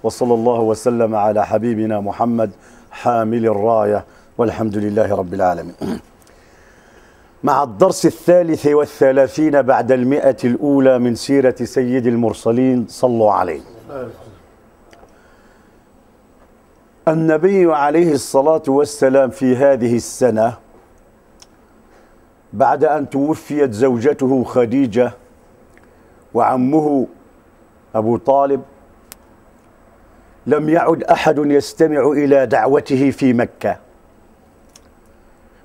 وصلى الله وسلم على حبيبنا محمد حامل الراية، والحمد لله رب العالمين. مع الدرس 33 بعد 100 الأولى من سيرة سيد المرسلين، صلوا عليه. النبي عليه الصلاة والسلام في هذه السنة بعد أن توفيت زوجته خديجة وعمه أبو طالب، لم يعد أحد يستمع إلى دعوته في مكة،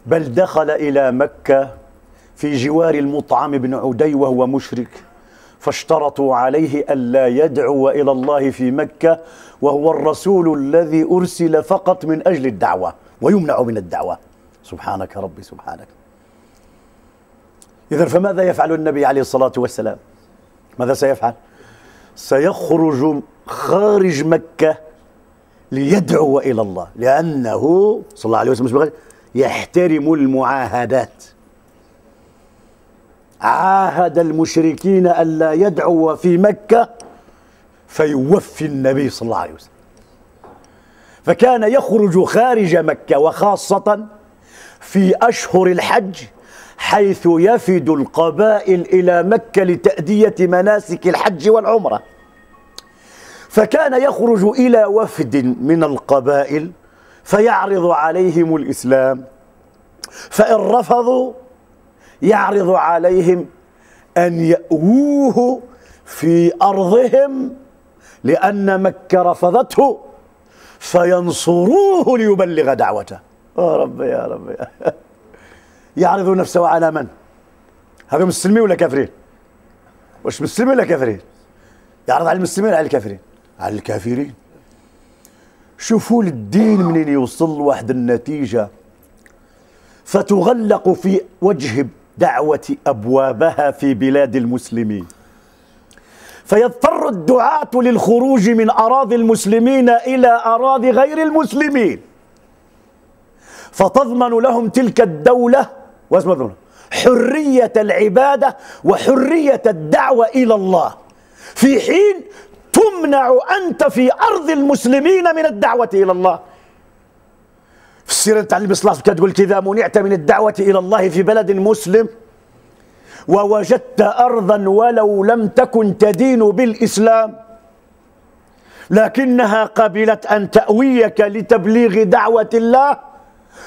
بل دخل إلى مكة في جوار المطعم بن عدي وهو مشرك، فاشترطوا عليه ألا يدعو إلى الله في مكة، وهو الرسول الذي أرسل فقط من أجل الدعوة ويمنع من الدعوة. سبحانك ربي سبحانك. إذن فماذا يفعل النبي عليه الصلاة والسلام؟ ماذا سيفعل؟ سيخرج خارج مكة ليدعو إلى الله، لأنه صلى الله عليه وسلم يحترم المعاهدات. عاهد المشركين ألا يدعو في مكة، فيوفي النبي صلى الله عليه وسلم، فكان يخرج خارج مكة، وخاصة في أشهر الحج، حيث يفد القبائل إلى مكة لتأدية مناسك الحج والعمرة. فكان يخرج إلى وفد من القبائل فيعرض عليهم الإسلام، فإن رفضوا يعرض عليهم أن يأووه في أرضهم لأن مكة رفضته، فينصروه ليبلغ دعوته. يا رب يا رب. يعرض نفسه على من؟ هذا مسلمين ولا كافرين؟ وش مسلمين ولا كافرين؟ يعرض على المسلمين على الكافرين؟ على الكافرين. شوفوا الدين منين يوصل واحد النتيجة، فتغلق في وجه دعوة أبوابها في بلاد المسلمين، فيضطر الدعاة للخروج من أراضي المسلمين إلى أراضي غير المسلمين، فتضمن لهم تلك الدولة حرية العبادة وحرية الدعوة إلى الله، في حين تمنع أنت في أرض المسلمين من الدعوة إلى الله. في السيرة تاع النبي صلى الله عليه وسلم كتقول: إذا منعت من الدعوة إلى الله في بلد مسلم ووجدت أرضا ولو لم تكن تدين بالإسلام لكنها قبلت أن تأويك لتبليغ دعوة الله،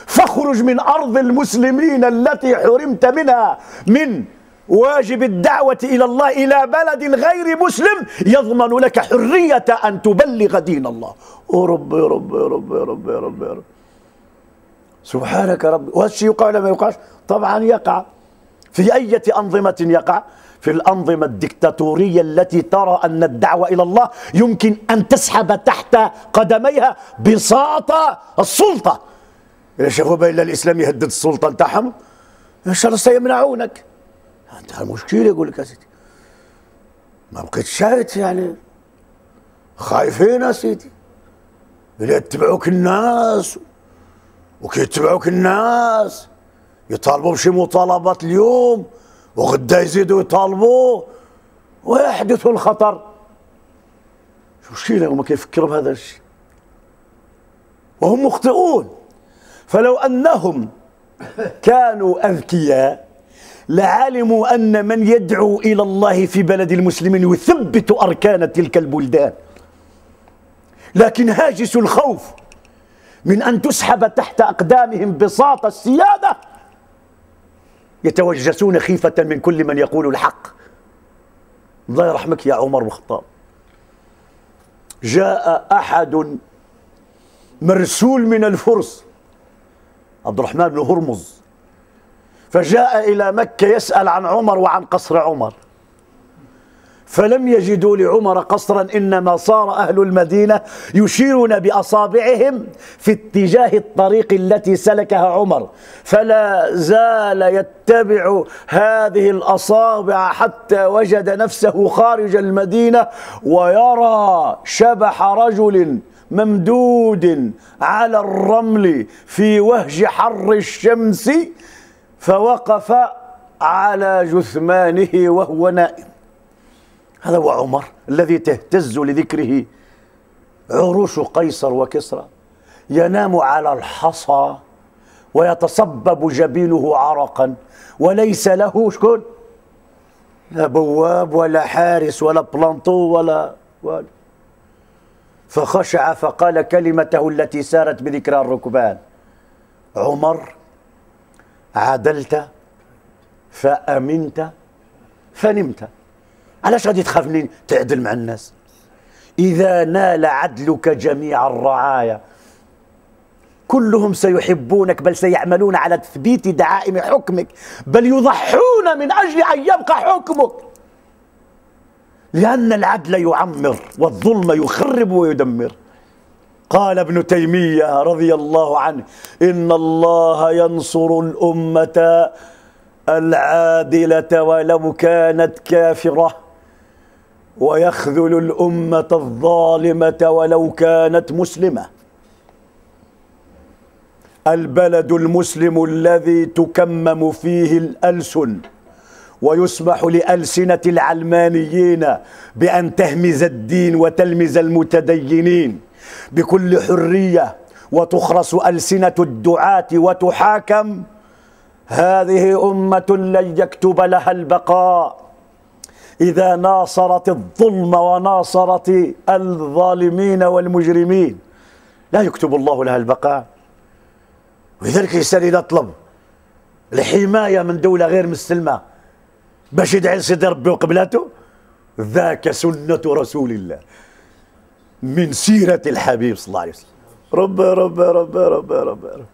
فاخرج من أرض المسلمين التي حرمت منها من واجب الدعوة إلى الله إلى بلد غير مسلم يضمن لك حرية أن تبلغ دين الله. يا رب يا رب يا رب يا رب يا رب يا رب. سبحانك يا رب. وهذا الشيء يقع ولا ما يقعش؟ طبعا يقع. في أي أنظمة يقع؟ في الأنظمة الدكتاتورية التي ترى أن الدعوة إلى الله يمكن أن تسحب تحت قدميها بساطة السلطة. إذا شافوا بين الإسلام يهدد السلطة نتاعهم إن شاء الله سيمنعونك. انت المشكلة يقول لك يا سيدي ما بقيت شايت، يعني خايفين يا سيدي اللي يتبعوك الناس، وكي يتبعوك الناس يطالبوا بشي مطالبات اليوم وغدا يزيدوا يطالبوا ويحدث الخطر. شو المشكلة؟ هما كيفكروا بهذا الشيء وهم مخطئون. فلو أنهم كانوا أذكياء لعلموا أن من يدعو إلى الله في بلد المسلمين يثبت أركان تلك البلدان، لكن هاجس الخوف من أن تسحب تحت أقدامهم بساط السيادة يتوجسون خيفة من كل من يقول الحق. الله يرحمك يا عمر بن الخطاب. جاء أحد مرسول من الفرس، عبد الرحمن بن هرمز، فجاء إلى مكة يسأل عن عمر وعن قصر عمر، فلم يجدوا لعمر قصرا، إنما صار أهل المدينة يشيرون بأصابعهم في اتجاه الطريق التي سلكها عمر، فلا زال يتبع هذه الأصابع حتى وجد نفسه خارج المدينة ويرى شبح رجل ممدود على الرمل في وهج حر الشمس، فوقف على جثمانه وهو نائم. هذا هو عمر الذي تهتز لذكره عروش قيصر وكسرى، ينام على الحصى ويتصبب جبينه عرقا وليس له شكون؟ لا بواب ولا حارس ولا بلانطو ولا فخشع فقال كلمته التي سارت بذكرى الركبان: عمر، عدلت فأمنت فنمت. علاش غادي تخاف منين تعدل مع الناس؟ إذا نال عدلك جميع الرعايا كلهم سيحبونك، بل سيعملون على تثبيت دعائم حكمك، بل يضحون من أجل أن يبقى حكمك، لأن العدل يعمر والظلم يخرب ويدمر. قال ابن تيمية رضي الله عنه: إن الله ينصر الأمة العادلة ولو كانت كافرة، ويخذل الأمة الظالمة ولو كانت مسلمة. البلد المسلم الذي تكمم فيه الألسن ويسمح لألسنة العلمانيين بأن تهمز الدين وتلمز المتدينين بكل حرية، وتخرس ألسنة الدعاة وتحاكم، هذه أمة لن يكتب لها البقاء إذا ناصرت الظلم وناصرت الظالمين والمجرمين. لا يكتب الله لها البقاء. ولذلك الإنسان إذا طلب الحماية من دولة غير مسلمة باش يدعي لسيدي ربي وقبلته، ذاك سنة رسول الله من سيرة الحبيب صلى الله عليه وسلم. رب رب رب رب رب رب.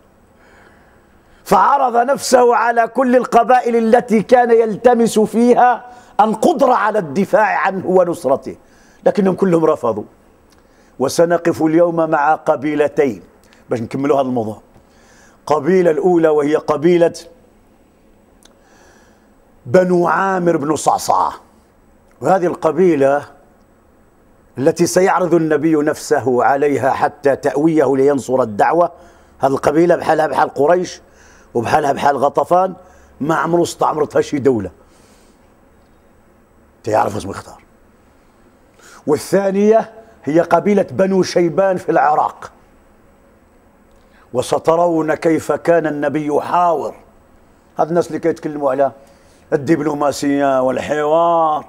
فعرض نفسه على كل القبائل التي كان يلتمس فيها القدرة على الدفاع عنه ونصرته، لكنهم كلهم رفضوا. وسنقف اليوم مع قبيلتين باش نكملوا هذا الموضوع. قبيلة الأولى وهي قبيلة بنو عامر بن صعصعة، وهذه القبيلة التي سيعرض النبي نفسه عليها حتى تأويه لينصر الدعوة. هذه القبيلة بحالها بحال قريش وبحالها بحال غطفان، ما عمرو استعمرتها شي دولة، تعرف اسم يختار. والثانية هي قبيلة بنو شيبان في العراق، وسترون كيف كان النبي يحاور هذا الناس اللي كيتكلموا على الدبلوماسية والحوار.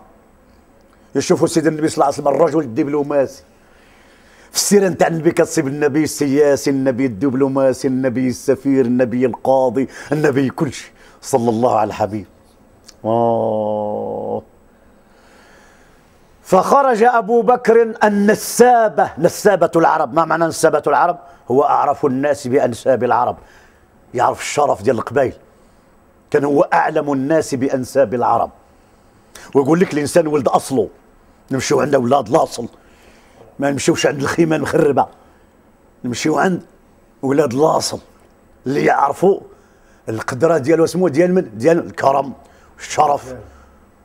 يشوفوا سيدنا النبي صلى الله عليه وسلم الرجل الدبلوماسي. في السيرة نتاع النبي كتصيب النبي السياسي، النبي الدبلوماسي، النبي السفير، النبي القاضي، النبي كل شيء، صلى الله على الحبيب. فخرج أبو بكر النسابة، نسابة العرب. ما معنى نسابة العرب؟ هو أعرف الناس بأنساب العرب، يعرف الشرف ديال القبائل، كان هو أعلم الناس بأنساب العرب. ويقول لك الإنسان ولد أصله، نمشيو عند أولاد الأصل، ما نمشيوش عند الخيمة المخربة، نمشيو عند ولاد الأصل اللي يعرفوا القدرة ديالو، اسمه ديال من؟ ديال الكرم والشرف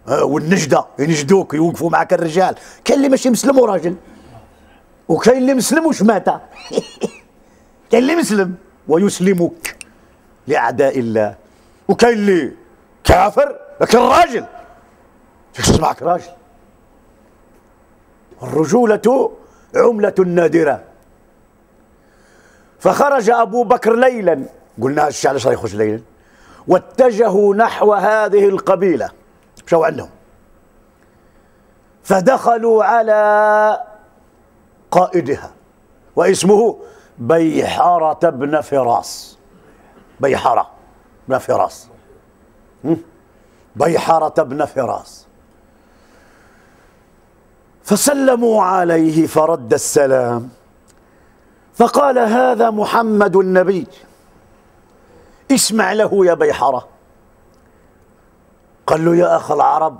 والنجدة، ينجدوك يوقفوا معك الرجال. كاين اللي ماشي مسلم وراجل، وكاين اللي مسلم وشماتة كاين اللي مسلم ويسلمك لأعداء الله، وكاين اللي كافر لكن راجل يسمعك راجل. الرجولة عملة نادرة. فخرج أبو بكر ليلا، قلنا الشيء علاش يخرج ليلا، واتجهوا نحو هذه القبيلة، مشاو عندهم، فدخلوا على قائدها واسمه بيحارة بن فراس. بيحارة بن فراس، بيحارة بن فراس. فسلموا عليه فرد السلام، فقال: هذا محمد النبي، اسمع له يا بيحارة. قال له: يا أخ العرب،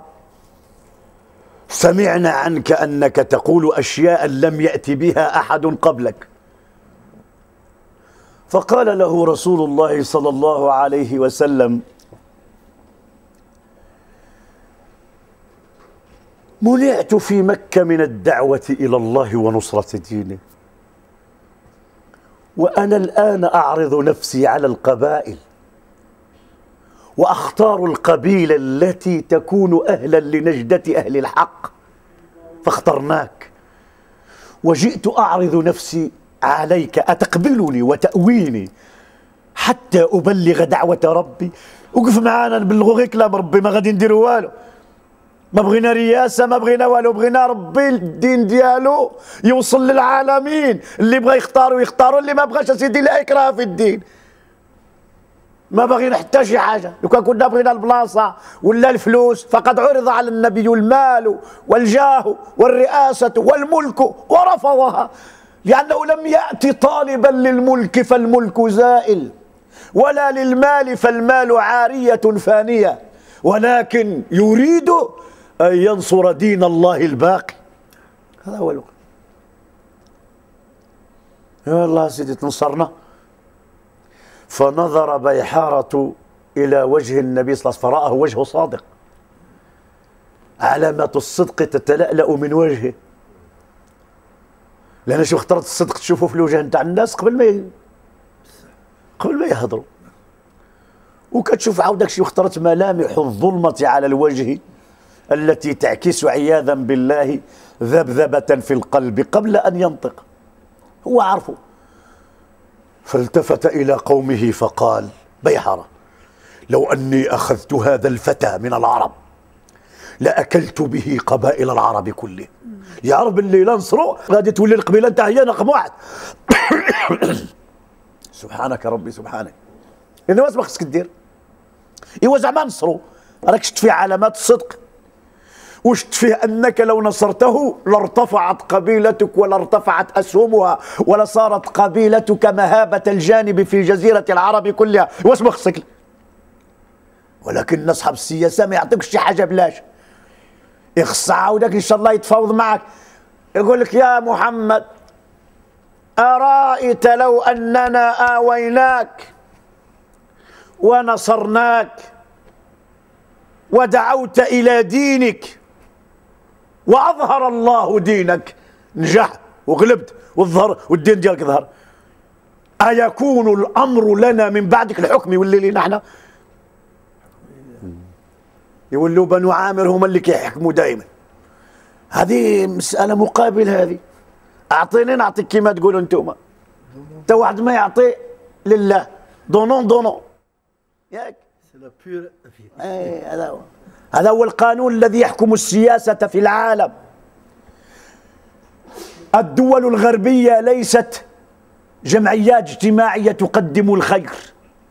سمعنا عنك أنك تقول أشياء لم يأتي بها أحد قبلك. فقال له رسول الله صلى الله عليه وسلم: منعت في مكة من الدعوة إلى الله ونصرة دينه، وأنا الآن أعرض نفسي على القبائل وأختار القبيلة التي تكون أهلا لنجدة أهل الحق، فاخترناك. وجئت أعرض نفسي عليك أتقبلني وتأويني حتى أبلغ دعوة ربي. وقف معانا نبلغوا غير كلام ربي، ما غادي نديروا والو. ما بغينا رياسة، ما بغينا والو، بغينا ربي الدين ديالو يوصل للعالمين. اللي بغى يختاروا يختاروا، اللي ما بغاش سيدي لا إكراه في الدين. ما بغينا حتى شي حاجة. لو كان كنا بغينا البلاصة ولا الفلوس فقد عرض على النبي المال والجاه والرئاسة والملك ورفضها، لأنه لم يأتي طالبا للملك فالملك زائل، ولا للمال فالمال عارية فانية، ولكن يريد أن ينصر دين الله الباقي. هذا هو الوقت. يا الله سيدي تنصرنا. فنظر بيحارة إلى وجه النبي صلى الله عليه وسلم فرآه وجهه صادق، علامة الصدق تتلألأ من وجهه. لأن شو اخترت الصدق تشوفه في الوجه نتاع الناس قبل ما يهضروا، وكتشوف عاود داكشي اخترت ملامح الظلمة على الوجه التي تعكس عياذا بالله ذبذبة في القلب قبل أن ينطق. هو عارفه. فالتفت إلى قومه فقال: بيحرة، لو أني أخذت هذا الفتى من العرب لأكلت به قبائل العرب كله. يعرف اللي لا نصروا غادي تولي القبيلة نتاع هي رقم واحد. سبحانك ربي سبحانك. إذا واش ما خصك دير؟ إيوا زعما نصروا، راك شفت فيه علامات الصدق، وشفت فيه أنك لو نصرته لارتفعت قبيلتك ولارتفعت أسهمها ولصارت قبيلتك مهابة الجانب في جزيرة العرب كلها. واش ما خصك؟ ولكن أصحاب السياسة ما يعطيكش شي حاجة بلاش. يخص عاودك إن شاء الله يتفاوض معك، يقول لك: يا محمد، أرأيت لو أننا آويناك ونصرناك ودعوت إلى دينك وأظهر الله دينك، نجح وغلبت والظهر والدين ديالك ظهر، أيكون الأمر لنا من بعدك؟ الحكم يولي لنا احنا؟ يولوا بنو عامر هما اللي كيحكموا دائما. هذه مسألة مقابل هذه. أعطيني نعطيك كما تقولوا أنتم. تا واحد ما يعطي لله دونون ياك. هذا هو القانون الذي يحكم السياسة في العالم. الدول الغربية ليست جمعيات اجتماعية تقدم الخير،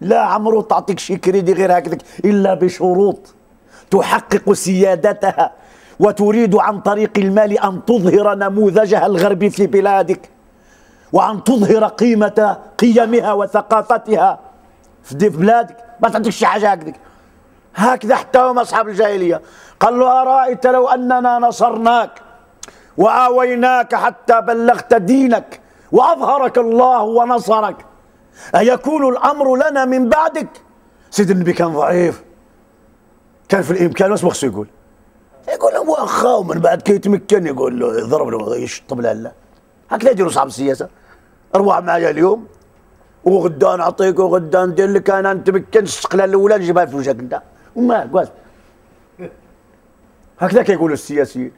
لا عمرو تعطيك شي كريدي غير هكذاك إلا بشروط تحقق سيادتها، وتريد عن طريق المال أن تظهر نموذجها الغربي في بلادك، وأن تظهر قيمها وثقافتها في بلادك. ما تعطيك شي حاجة هكذا حتى هم أصحاب الجاهلية. قال له: أرأيت لو أننا نصرناك وآويناك حتى بلغت دينك وأظهرك الله ونصرك، أيكون الأمر لنا من بعدك؟ سيد النبي كان ضعيف، كان في الإمكان. واش خصو يقول؟ يقول له واخا، ومن بعد كيتمكن يقول له يضرب له يشطب له. لا، هكذا يديروا صاحب السياسة. أروح معايا اليوم وغدا نعطيك وغدا ندير لك، أنا نتمكن الشقلة الأولى نجيبها في وجهك أنت وما قواس. هكذا كيقولوا السياسيين.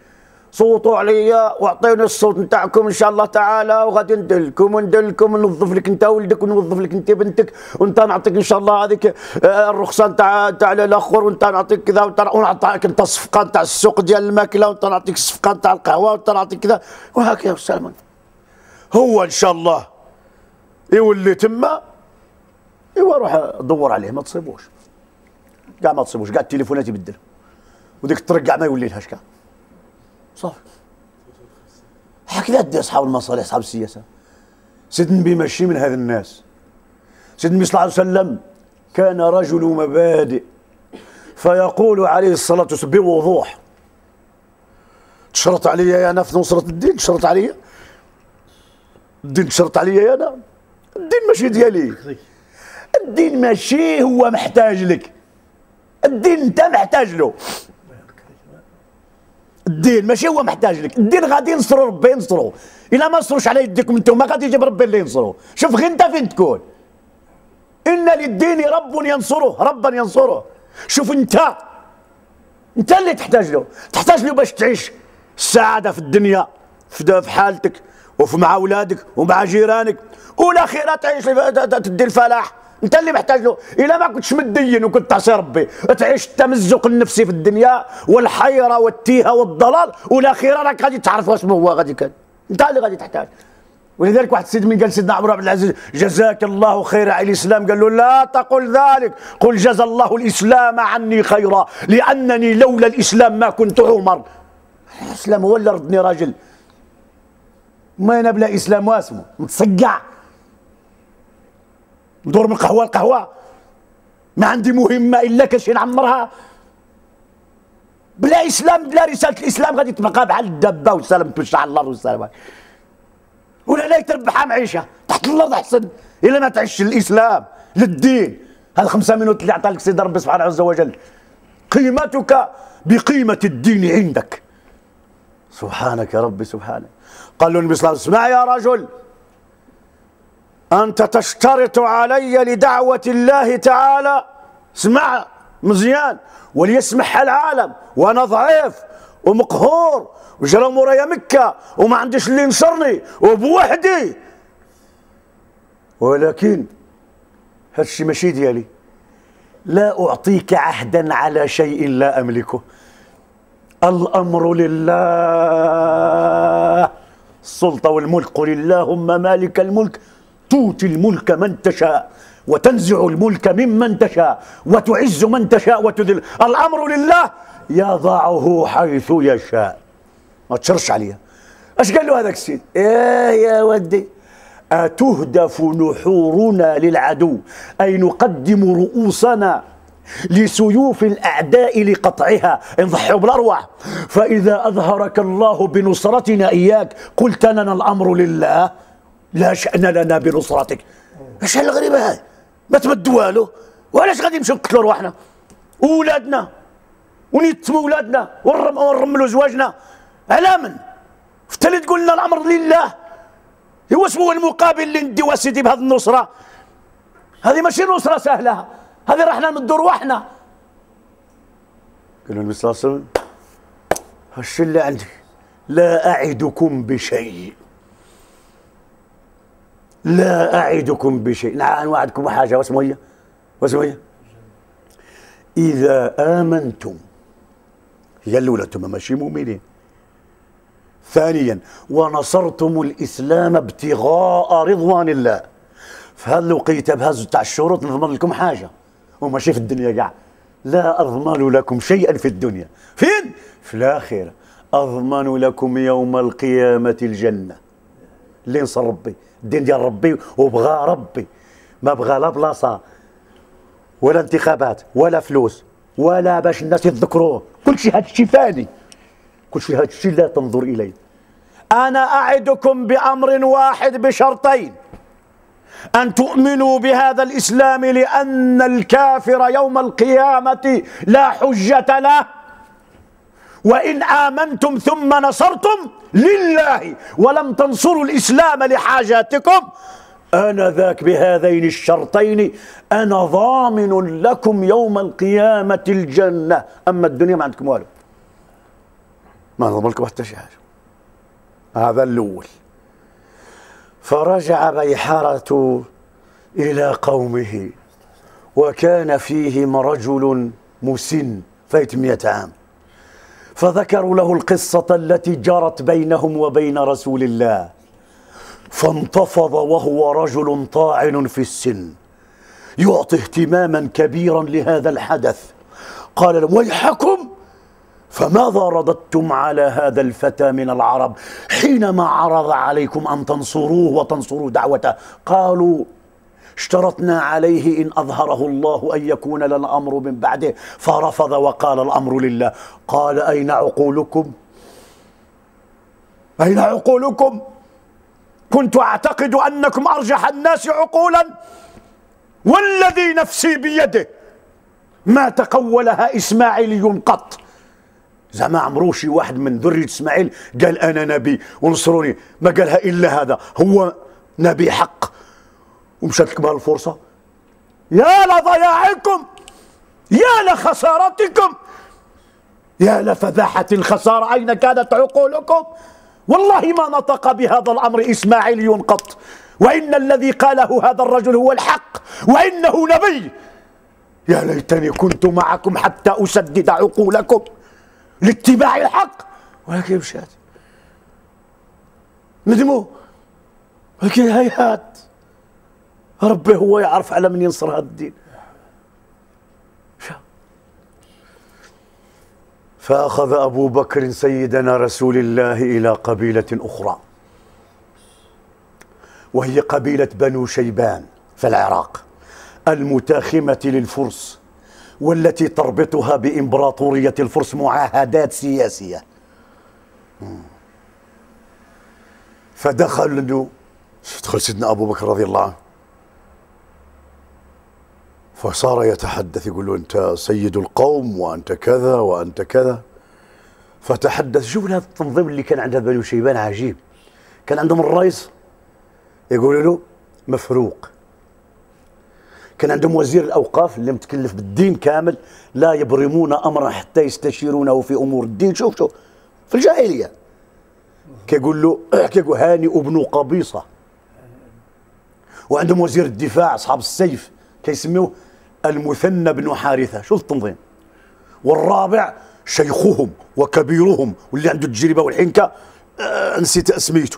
صوتوا عليا واعطيوني الصوت نتاعكم ان شاء الله تعالى، وغادي ندير لكم ونوظف لك انت ولدك ونوظف لك انت بنتك، وانت نعطيك ان شاء الله هذيك الرخصه نتاع الاخر، وانت نعطيك كذا، ونعطيك انت الصفقه نتاع السوق ديال الماكله، وانت نعطيك الصفقه نتاع القهوه، وانت نعطيك كذا وهكذا. والسلام. هو ان شاء الله يولي تما. ايوا روح دور عليه ما تصيبوش كاع، ما تصيبوش كاع، التليفونات يبدل، وديك الترقع ما يولي لهاش كاع صافي. هكذا دير اصحاب المصالح اصحاب السياسه. سيدنا النبي ماشي من هذا الناس. سيدنا النبي صلى الله عليه وسلم كان رجل مبادئ، فيقول عليه الصلاه والسلام بوضوح: تشرط علي انا في نصره الدين؟ تشرط علي الدين؟ تشرط علي انا؟ الدين ماشي ديالي، الدين ماشي هو محتاج لك، الدين انت محتاج له. الدين ماشي هو محتاج لك، الدين غادي ينصروا ربي ينصروا. الا ما نصروش على يديكم انتم ما غادي يجيب ربي اللي ينصروا. شوف غير انت فين تكون. ان للدين رب ينصره، ربا ينصره. شوف انت اللي تحتاج له باش تعيش السعاده في الدنيا في حالتك، مع اولادك ومع جيرانك، والاخيره تعيش تدي الفلاح. انت اللي محتاج له. الا ما كنتش متدين وكنت تعصي ربي تعيش التمزق النفسي في الدنيا والحيره والتيهه والضلال، والاخيره راك غادي تعرف واسمه هو غادي كان انت اللي غادي تحتاج. ولذلك واحد السيد من قال سيدنا عمر بن العزيز جزاك الله خيرا على الاسلام، قال له لا تقل ذلك، قل جزا الله الاسلام عني خيرا لانني لولا الاسلام ما كنت عمر. الاسلام هو اللي ردني راجل. ما انا بلا اسلام واسمه متصقع ندور من قهوه لقهوه، ما عندي مهمه الا كاش نعمرها. بلا اسلام بلا رساله الاسلام غادي تبقى بحال الدبه والسلام تمشي على الارض والسلام. ولا لا تربحها معيشه تحت الارض احسن الا ما تعيش الاسلام للدين. هذه 5 مينوت اللي عطاك سيدي ربي سبحانه عز وجل، قيمتك بقيمه الدين عندك. سبحانك يا ربي سبحانك. قال له النبي صلى الله عليه وسلم اسمع يا رجل، أنت تشترط علي لدعوة الله تعالى، اسمع مزيان وليسمعها العالم، وأنا ضعيف ومقهور وجرى مورايا مكة وما عنديش اللي ينصرني وبوحدي، ولكن هادشي ماشي ديالي. لا أعطيك عهدا على شيء لا أملكه، الأمر لله، السلطة والملك، قل اللهم مالك الملك تؤتي الملك من تشاء وتنزع الملك ممن تشاء وتعز من تشاء وتذل، الأمر لله يضعه حيث يشاء. ما تشرش عليها. اش قال له هذاك السيد؟ يا ودي أتهدف نحورنا للعدو، أي نقدم رؤوسنا لسيوف الأعداء لقطعها، نضحوا بالأرواح، فإذا أظهرك الله بنصرتنا إياك قلت لنا الأمر لله لا شأن لنا بنصرتك. اش الغريبة هاي؟ ما تمدوا والو، وعلاش غادي نمشيو نقتلوا رواحنا وولادنا ونيتموا ولادنا ونرملوا زواجنا؟ على من؟ انت اللي تقول لنا الأمر لله، هو اسمه المقابل اللي نديو سيدي بهذه النصرة؟ هذه ماشي نصرة سهلة، هذه راحنا ندوا رواحنا. قال له النبي صلى الله عليه وسلم هالشي اللي عندي، لا أعدكم بشيء، لا أعدكم بشيء، نوعدكم بحاجة، واسمه هي؟ واسمه هي؟ إذا آمنتم، هي الأولى، أنتم ماشي مؤمنين. ثانيا ونصرتم الإسلام ابتغاء رضوان الله، في هذا الوقيته بهذا تاع الشروط نضمن لكم حاجة وماشي في الدنيا كاع، لا أضمن لكم شيئا في الدنيا. فين؟ في الآخرة. أضمن لكم يوم القيامة الجنة. اللي نصر ربي الدين ديال ربي وبغى ربي، ما بغى لا بلاصة ولا انتخابات ولا فلوس ولا باش الناس يتذكروه، كل شيء هذا الشيء فاني، كل شيء هذا الشيء لا تنظر إليه. أنا أعدكم بأمر واحد بشرطين، أن تؤمنوا بهذا الإسلام لأن الكافر يوم القيامة لا حجة له، وإن آمنتم ثم نصرتم لله ولم تنصروا الإسلام لحاجاتكم أنا ذاك بهذين الشرطين أنا ضامن لكم يوم القيامة الجنة. أما الدنيا ما عندكم والو، ما نضمن لكم حتى شي حاجة. هذا الأول. فرجع بيحرة إلى قومه وكان فيهم رجل مسن فايت 100 عام، فذكروا له القصة التي جرت بينهم وبين رسول الله، فانتفض وهو رجل طاعن في السن يعطي اهتماما كبيرا لهذا الحدث. قال لهم ويحكم، فماذا رددتم على هذا الفتى من العرب حينما عرض عليكم أن تنصروه وتنصروا دعوته؟ قالوا اشترطنا عليه إن أظهره الله أن يكون لنا الأمر من بعده، فرفض وقال الأمر لله. قال أين عقولكم؟ أين عقولكم؟ كنت أعتقد أنكم أرجح الناس عقولا، والذي نفسي بيده ما تقولها إسماعيلي قط. زعما عمرو شي واحد من ذرية إسماعيل قال أنا نبي ونصروني، ما قالها إلا هذا، هو نبي حق. ومشات لكم هالفرصة، يا لضياعكم، يا لخسارتكم، يا لفضاحة الخسارة، أين كانت عقولكم؟ والله ما نطق بهذا الأمر إسماعيلي قط، وإن الذي قاله هذا الرجل هو الحق وإنه نبي. يا ليتني كنت معكم حتى أسدد عقولكم لاتباع الحق، ولكن مشات ندموا، ولكن هيهات ربي هو يعرف على من ينصر هذا الدين. فأخذ أبو بكر سيدنا رسول الله إلى قبيلة أخرى، وهي قبيلة بنو شيبان في العراق المتاخمة للفرس، والتي تربطها بإمبراطورية الفرس معاهدات سياسية. فدخل سيدنا أبو بكر رضي الله عنه، فصار يتحدث يقول له أنت سيد القوم وأنت كذا وأنت كذا. فتحدث. شوف هذا التنظيم اللي كان عند بنو شيبان عجيب. كان عندهم الرئيس يقولوا له مفروق، كان عندهم وزير الأوقاف اللي متكلف بالدين كامل، لا يبرمون أمرا حتى يستشيرونه في أمور الدين. شوف في الجاهلية كيقول له هانئ بن قبيصة. وعندهم وزير الدفاع أصحاب السيف كيسموه المثنى بن حارثة. شوف التنظيم. والرابع شيخهم وكبيرهم واللي عنده التجربة والحنكة، نسيت اسميته.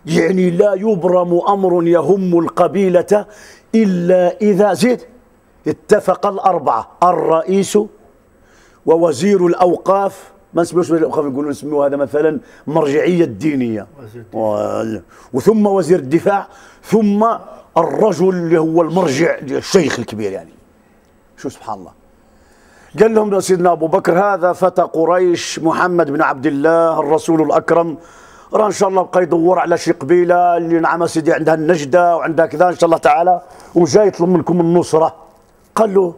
يعني لا يبرم أمر يهم القبيلة إلا إذا زيد اتفق الأربعة، الرئيس ووزير الأوقاف. ما نسميوش وزير الأوقاف، يقولون نسميوه هذا مثلا مرجعية الدينية، وثم وزير الدفاع، ثم الرجل اللي هو المرجع الشيخ الكبير. يعني شو سبحان الله. قال لهم سيدنا أبو بكر هذا فتى قريش محمد بن عبد الله الرسول الأكرم، راه إن شاء الله بقى يدور على شي قبيلة اللي نعم سيدي عندها النجدة وعندها كذا إن شاء الله تعالى، وجاي يطلب منكم النصرة. قال له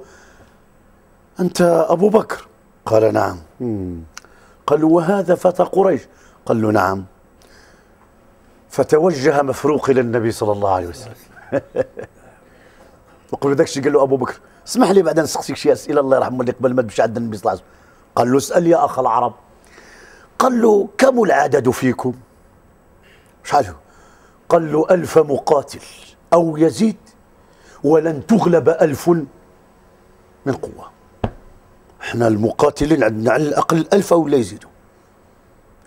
أنت أبو بكر؟ قال نعم. قال له وهذا فتى قريش؟ قال له نعم. فتوجه مفروق إلى النبي صلى الله عليه وسلم. وقال له ذاك الشيء. قال له أبو بكر اسمح لي بعد نسقسيك شي أسئلة الله يرحمه اللي قبل ما تمشي عند النبي صلى الله عليه وسلم. قال له اسأل يا أخ العرب. قال له كم العدد فيكم؟ شحال؟ قال له 1000 مقاتل أو يزيد، ولن تغلب 1000 من قوة. احنا المقاتلين عندنا على الأقل 1000 أو لا يزيدوا،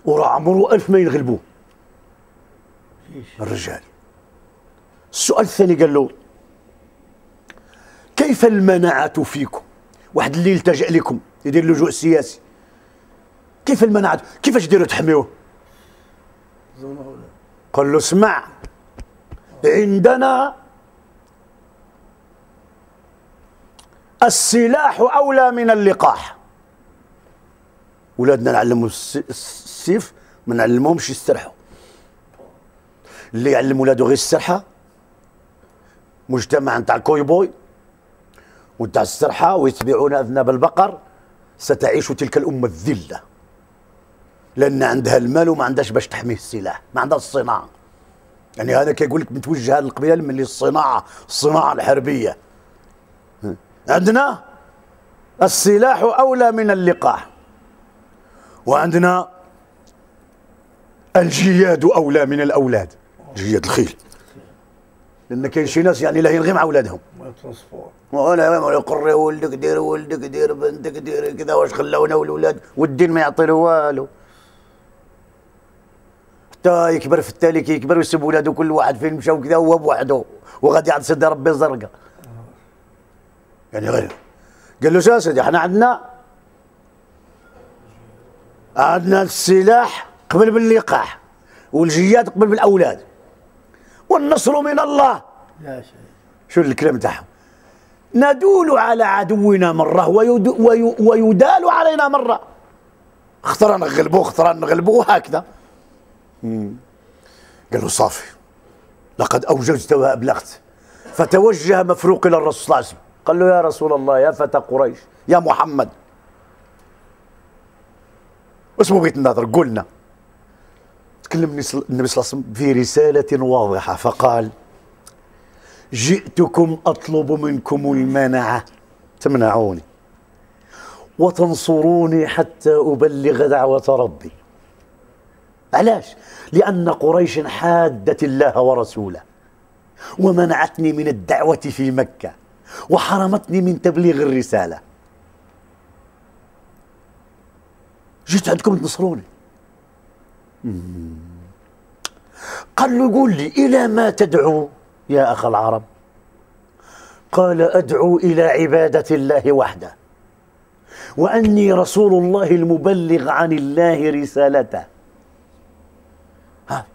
وراه عمره 1000 ما ينغلبوه الرجال. السؤال الثاني قال له كيف المناعة فيكم؟ واحد اللي يلتجأ لكم يدير لجوء سياسي، كيف المناعة؟ كيفاش ديروا تحميوه؟ قال له اسمع، عندنا السلاح أولى من اللقاح. ولادنا نعلمهم السيف، ما نعلمهمش يسترحوا. اللي يعلم ولاده غير السرحة، مجتمع نتاع كويبوي ونتاع السرحة ويتبعون أذناب البقر، ستعيش تلك الأمة الذلة، لأن عندها المال وما عندهاش باش تحميه السلاح، ما عندها الصناعة. يعني هذا كيقول لك متوجه هذه القبيلة من اللي الصناعة الحربية. عندنا السلاح أولى من اللقاح، وعندنا الجياد أولى من الأولاد، جياد الخيل، لأن كاين شي ناس يعني لاهين غير مع أولادهم. وانا يقري ولدك دير ولدك دير بنتك دير كذا، واش خلاونا والولاد والدين ما يعطي له والو، حتى يكبر في التالي كيكبر ويسيب ولادو كل واحد فين مشاو كذا هو بوحده وغادي عند سيدي ربي زرقاء. يعني غير قال له شو سيدي، احنا عندنا السلاح قبل باللقاح، والجياد قبل بالاولاد، والنصر من الله. لا شيء. شو الكلام تاعهم؟ ندول على عدونا مرة ويدال علينا مرة، اخترنا نغلبوه وهكذا. قال له صافي، لقد أوجزت وأبلغت. فتوجه مفروق إلى الرسول صلى الله عليه وسلم، قال له يا رسول الله، يا فتى قريش، يا محمد، اسمه بغيت النظر، قلنا تكلم النبي صلى الله عليه وسلم في رسالة واضحة، فقال جئتكم أطلب منكم المنعة، تمنعوني وتنصروني حتى أبلغ دعوة ربي. علاش؟ لأن قريش حادت الله ورسوله، ومنعتني من الدعوة في مكة، وحرمتني من تبليغ الرسالة. جيت عندكم تنصروني. قال له قول لي إلى ما تدعو يا أخ العرب؟ قال أدعو إلى عبادة الله وحده، وأني رسول الله المبلغ عن الله رسالته. ها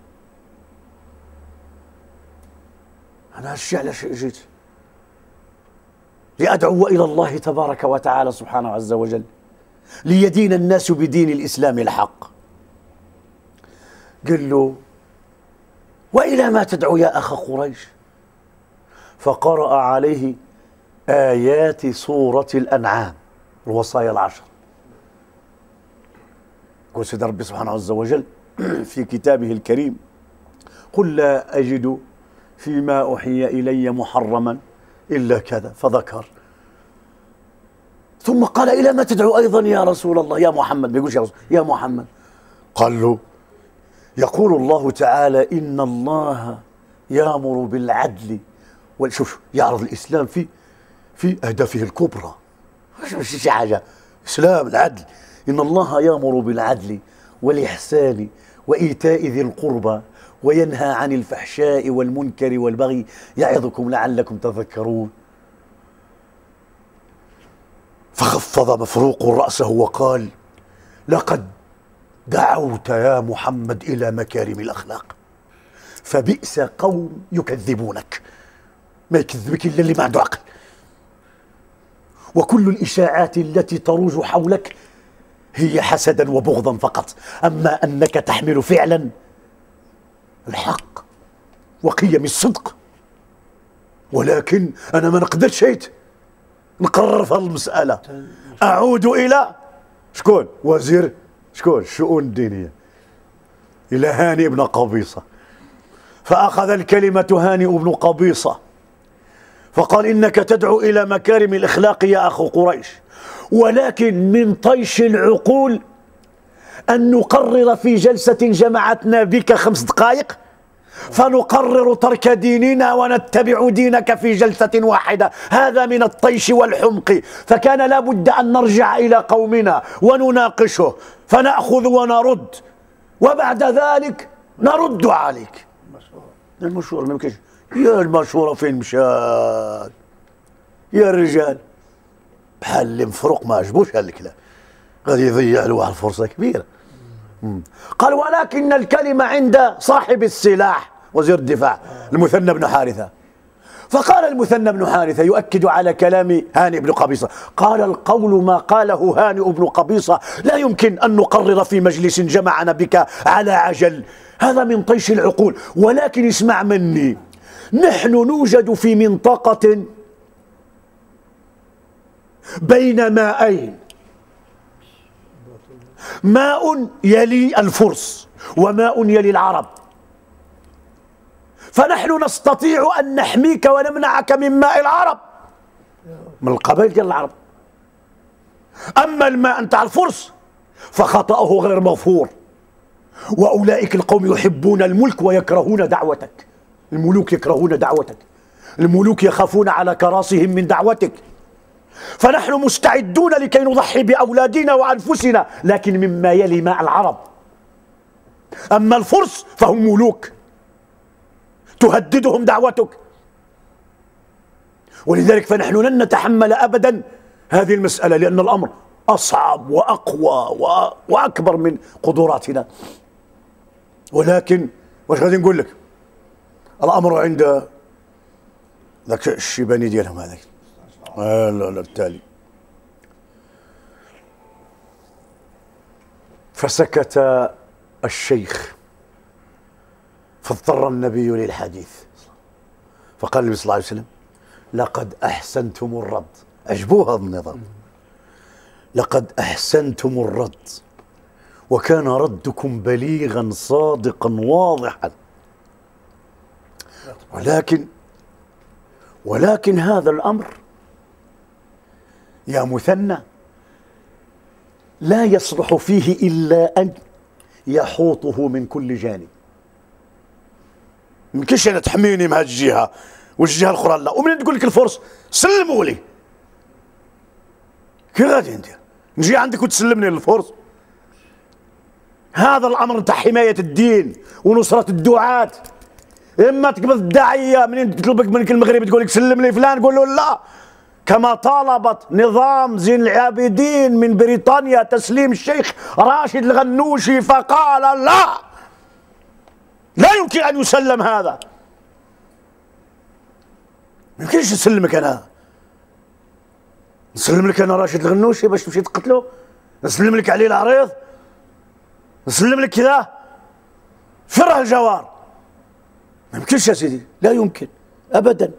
أنا هالشيء على شيء جيت لأدعو إلى الله تبارك وتعالى سبحانه عز وجل، ليدين الناس بدين الإسلام الحق. قل له وإلى ما تدعو يا أخ قريش؟ فقرأ عليه آيات سورة الأنعام، الوصايا العشر. يقول سيدنا ربي سبحانه عز وجل في كتابه الكريم: قل لا أجد فيما أوحي إلي محرما إلا كذا، فذكر. ثم قال إلى ما تدعو أيضا يا رسول الله يا محمد؟ بيقولش يا رسول، يا محمد. قال له يقول الله تعالى: إن الله يأمر بالعدل. وشوف يعرض الإسلام في أهدافه الكبرى، مش حاجة. إسلام العدل، إن الله يأمر بالعدل والإحسان وإيتاء ذي القربى وينهى عن الفحشاء والمنكر والبغي يعظكم لعلكم تذكرون. فخفض مفروق رأسه وقال: لقد دعوت يا محمد إلى مكارم الأخلاق، فبئس قوم يكذبونك. ما يكذبك إلا اللي ما عنده عقل. وكل الإشاعات التي تروج حولك هي حسدا وبغضا فقط، أما أنك تحمل فعلا الحق وقيم الصدق. ولكن أنا ما نقدرش نقرر في هذه المسألة. أعود إلى شكون؟ وزير شكون؟ الشؤون الدينية، إلى هاني بن قبيصة. فأخذ الكلمة هاني بن قبيصة فقال: إنك تدعو إلى مكارم الإخلاق يا أخو قريش، ولكن من طيش العقول أن نقرر في جلسة جمعتنا بك 5 دقائق فنقرر ترك ديننا ونتبع دينك في جلسة واحدة. هذا من الطيش والحمق. فكان لا بد أن نرجع إلى قومنا ونناقشه، فنأخذ ونرد، وبعد ذلك نرد عليك. المشورة ما يمكنش. يا المشورة فين مشات يا الرجال؟ بحال اللي مفروق ما عجبوش هالكلام، غادي يضيع له واحد فرصة كبيرة. قال: ولكن الكلمة عند صاحب السلاح وزير الدفاع المثنى بن حارثة. فقال المثنى بن حارثة يؤكد على كلام هاني بن قبيصة، قال: القول ما قاله هاني بن قبيصة لا يمكن أن نقرر في مجلس جمعنا بك على عجل، هذا من طيش العقول. ولكن اسمع مني، نحن نوجد في منطقة بين ماءين، ماء يلي الفرس وماء يلي العرب، فنحن نستطيع أن نحميك ونمنعك من ماء العرب، من القبائل ديال العرب. أما الماء نتاع الفرس فخطأه غير مغفور، وأولئك القوم يحبون الملك ويكرهون دعوتك. الملوك يكرهون دعوتك، الملوك يخافون على كراسهم من دعوتك. فنحن مستعدون لكي نضحي بأولادنا وأنفسنا، لكن مما يلي ماء العرب. أما الفرس فهم ملوك تهددهم دعوتك، ولذلك فنحن لن نتحمل أبدا هذه المسألة، لأن الأمر أصعب وأقوى وأكبر من قدراتنا. ولكن واش غادي نقول لك؟ الأمر عند ذاك الشيباني ديالهم هذاك. لا التالي. فسكت الشيخ فاضطر النبي للحديث، فقال النبي صلى الله عليه وسلم: لقد أحسنتم الرد. عجبوه هذا النظام، لقد أحسنتم الرد، وكان ردكم بليغا صادقا واضحا، ولكن هذا الأمر يا مثنى لا يصلح فيه إلا أن يحوطه من كل جانب. يمكنش انا تحميني من هذه الجهه والجهه الاخرى لا، ومنين تقول لك الفرس سلموا لي، كي غادي ندير؟ نجي عندك وتسلمني للفرس؟ هذا الامر تاع حمايه الدين ونصره الدعاة. اما تقبض الداعيه منين تطلبك منك المغرب تقول لك سلم لي فلان، قول له لا، كما طالبت نظام زين العابدين من بريطانيا تسليم الشيخ راشد الغنوشي، فقال لا يمكن ان يسلم هذا. ما يمكنش نسلمك انا، نسلم لك انا راشد الغنوشي باش تمشي تقتله؟ نسلم لك علي العريض؟ نسلم لك كذا؟ فره الجوار. ما يمكنش يا سيدي، لا يمكن ابدا.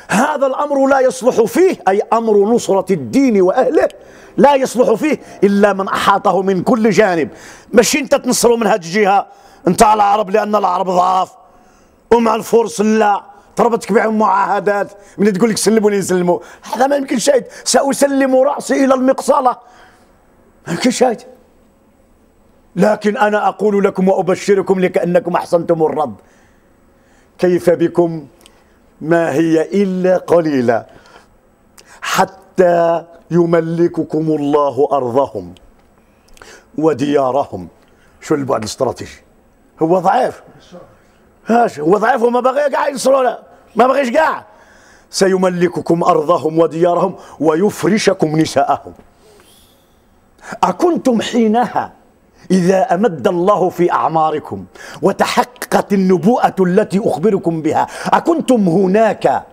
هذا الامر لا يصلح فيه، اي امر نصرة الدين واهله لا يصلح فيه الا من احاطه من كل جانب. ماشي انت تنصره من هذه الجهه انت على العرب لان العرب ضعاف، ومع الفرس لا تربطك معهم معاهدات، من تقول لك سلموني نسلموا، هذا ما يمكن شيء. ساسلم راسي الى المقصله، ما يمكن شيء. لكن انا اقول لكم وابشركم لكانكم احسنتم الرد، كيف بكم ما هي الا قليله حتى يملككم الله ارضهم وديارهم. شو البعد الاستراتيجي؟ هو ضعيف، هو ضعيف وما باغي كاع ينصروا، ما باغيش كاع. سيملككم ارضهم وديارهم ويفرشكم نساءهم. اكنتم حينها إذا أمد الله في أعماركم وتحققت النبوءة التي أخبركم بها، أكنتم هناك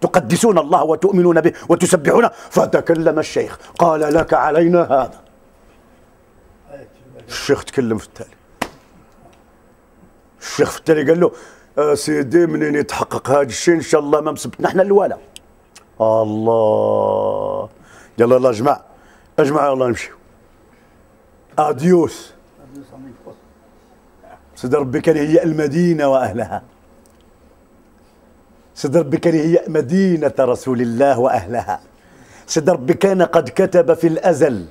تقدسون الله وتؤمنون به وتسبحونه؟ فتكلم الشيخ قال لك علينا هذا. الشيخ تكلم في التالي، الشيخ في التالي قال له سيدي منين يتحقق هذا الشيء إن شاء الله ما مسبتنا احنا الولا. الله، يلا يلا اجمع يلا نمشي. اديوس. سيد ربي كان يهيأ المدينة وأهلها، سيد ربي كان يهيأ مدينة رسول الله وأهلها. سيد ربي كان قد كتب في الأزل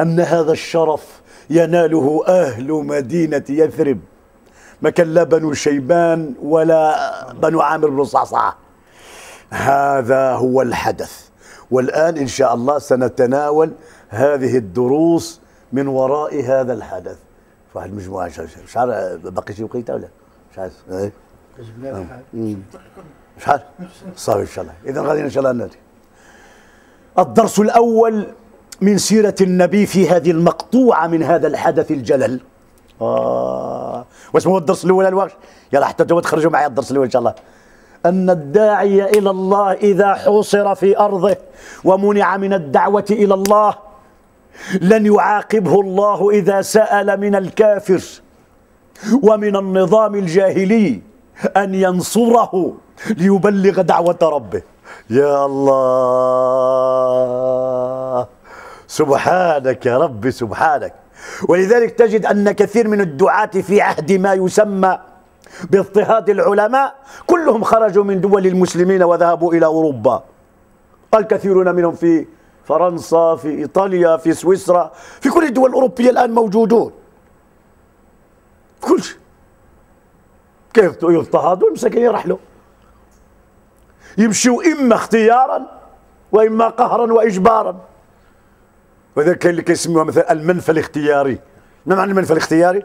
أن هذا الشرف يناله أهل مدينة يثرب، ما كان لا بنو شيبان ولا بنو عامر بن صعصعة. هذا هو الحدث، والآن إن شاء الله سنتناول هذه الدروس من وراء هذا الحدث. واحد المجموعة مش عارف باقي شي وقيته ولا مش عارف ايه مش عارف صافي ان شاء الله. اذا غادي ان شاء الله ناتي. الدرس الاول من سيرة النبي في هذه المقطوعة من هذا الحدث الجلل. واش هو الدرس الاول الوقت؟ يلا حتى انتم تخرجوا معي الدرس الاول ان شاء الله. أن الداعي إلى الله إذا حوصر في أرضه ومنع من الدعوة إلى الله لن يعاقبه الله إذا سأل من الكافر ومن النظام الجاهلي أن ينصره ليبلغ دعوة ربه. يا الله، سبحانك يا ربي سبحانك. ولذلك تجد أن كثير من الدعاة في عهد ما يسمى باضطهاد العلماء كلهم خرجوا من دول المسلمين وذهبوا إلى أوروبا. الكثيرون منهم في فرنسا، في إيطاليا، في سويسرا، في كل الدول الأوروبية الآن موجودون. كل شيء كيف يضطهدوا المساكين يرحلوا، يمشوا إما اختيارا وإما قهرا وإجبارا. وإذا كان اللي كيسموها مثلا المنفى الاختياري. ما معنى المنفى الاختياري؟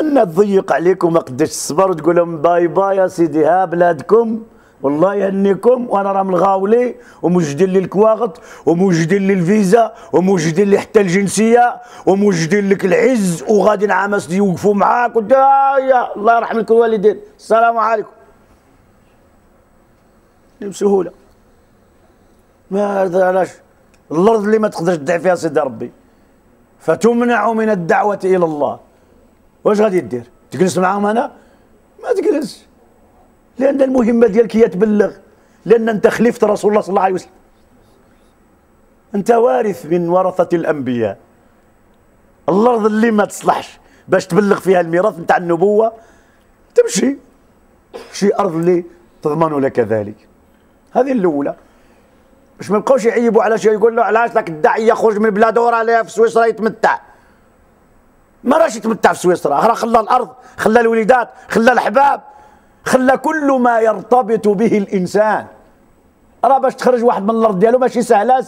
أن تضيق عليكم ما قداش تصبر وتقول لهم باي باي يا سيدي، ها بلادكم والله يهنيكم، وانا راه ملغاولي وموجدين لي الكواغط وموجدين لي الفيزا وموجدين لي حتى الجنسيه وموجدين لك العز، وغادي نعمس يوقفوا معاك يا الله يرحم لك الوالدين، السلام عليكم. بسهوله. ما علاش؟ الارض اللي ما تقدرش تدعي فيها سيدي ربي فتمنع من الدعوه الى الله. واش غادي دير؟ تجلس معاهم انا؟ ما تجلس، لأن المهمة ديالك هي تبلغ، لأن أنت خليفة رسول الله صلى الله عليه وسلم، أنت وارث من ورثة الأنبياء. الأرض اللي ما تصلحش باش تبلغ فيها الميراث نتاع النبوة تمشي شي أرض اللي تضمن لك ذلك. هذه الأولى، باش ما يبقاوش يعيبوا على شيء، يقول له علاش لك الداعي يخرج من بلاده وراه في سويسرا يتمتع. ما راش يتمتع في سويسرا، خلى الارض، خلى الوليدات، خلى الاحباب، خلى كل ما يرتبط به الانسان. راه باش تخرج واحد من الارض ديالو ماشي سهله.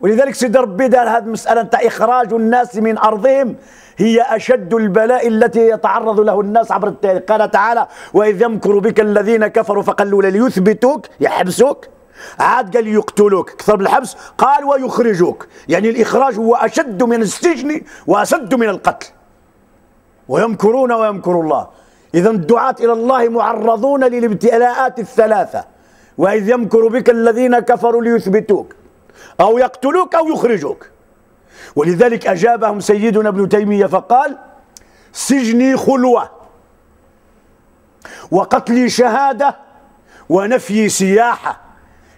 ولذلك سيدي ربي دار هذه المساله نتاع اخراج الناس من ارضهم هي اشد البلاء التي يتعرض له الناس عبر التاريخ. قال تعالى: واذ يمكر بك الذين كفروا فقالوا ليثبتوك، يحبسوك، عاد قال يقتلوك، اكثر بالحبس، قال ويخرجوك. يعني الاخراج هو اشد من السجن واشد من القتل. ويمكرون ويمكر الله. اذا الدعاة الى الله معرضون للابتلاءات الثلاثه. واذ يمكر بك الذين كفروا ليثبتوك او يقتلوك او يخرجوك. ولذلك اجابهم سيدنا ابن تيميه فقال: سجني خلوه، وقتلي شهاده، ونفيي سياحه،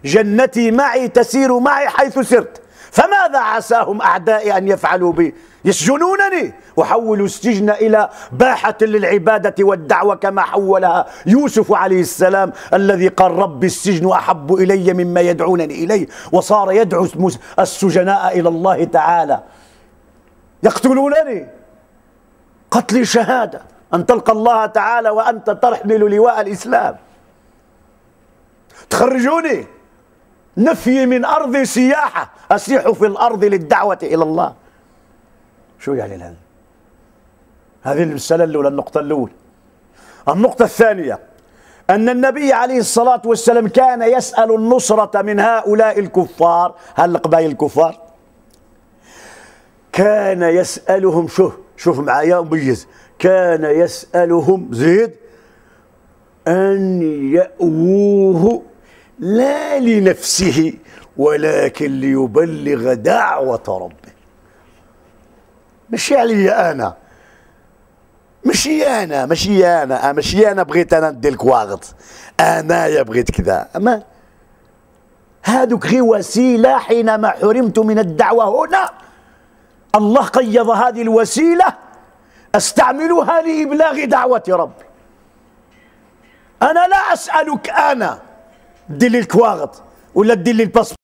جنتي معي تسير معي حيث سرت، فماذا عساهم أعدائي أن يفعلوا بي؟ يسجنونني وحولوا السجن إلى باحة للعبادة والدعوة كما حولها يوسف عليه السلام الذي قال: رب السجن أحب إلي مما يدعونني إليه، وصار يدعو السجناء إلى الله تعالى. يقتلونني، قتلي شهادة، أن تلقى الله تعالى وأنت تحمل لواء الإسلام. تخرجوني، نفي من أرضي سياحة، أسيح في الأرض للدعوة إلى الله. شو يعني هذا؟ هذه المسألة الأولى، النقطة الأولى. النقطة الثانية أن النبي عليه الصلاة والسلام كان يسأل النصرة من هؤلاء الكفار، هالقبائل الكفار كان يسألهم، شوف معايا مميز، كان يسألهم زيد أن يأووه لا لنفسه ولكن ليبلغ دعوة ربه. ماشي عليا أنا، ماشي أنا بغيت أنا ندير لك واغط، أنايا بغيت كذا، أما هادوك غير وسيلة. حينما حرمت من الدعوة هنا الله قيض هذه الوسيلة أستعملها لإبلاغ دعوة ربي. أنا لا أسألك أنا دير لي الكواغط ولا دير لي الباسبور.